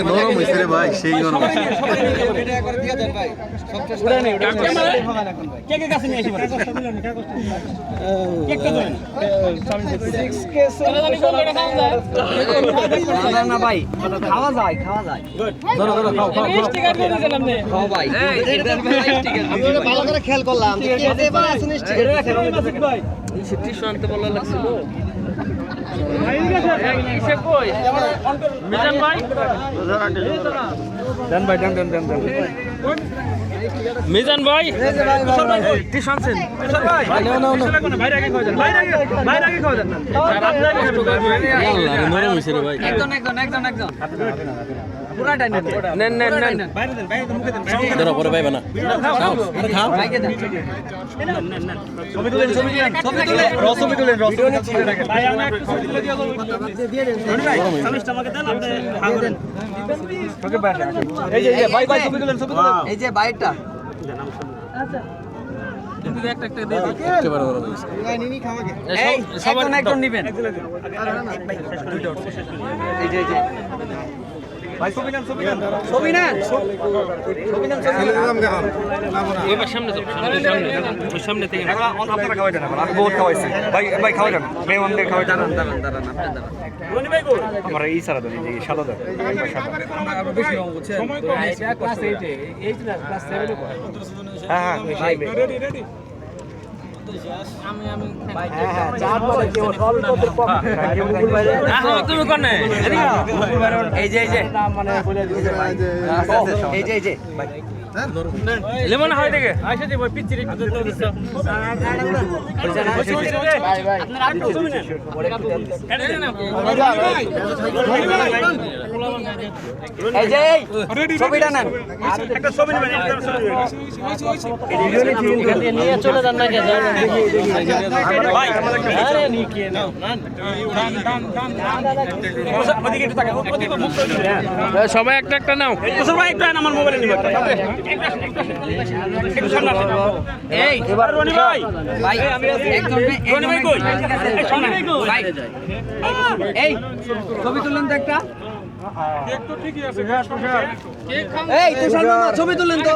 নরম হয়েছে রে ভাই, সেই নরম। খাওয়া যায় খাওয়া যায় ভালো করে খেয়াল করলাম আনতে বলা লাগছিল মিজান ভাই এই যে বাইকটা একজন নিবেন সামনে থেকে আমার এই সারা দেন এই সাদা দেন হ্যাঁ লেমন হয় দেখে নিয়ে চলে যান না সবাই একটা একটা নাও আমার মোবাইলে নিব ছবি তুলেন তো একটা ছবি তুলেন তো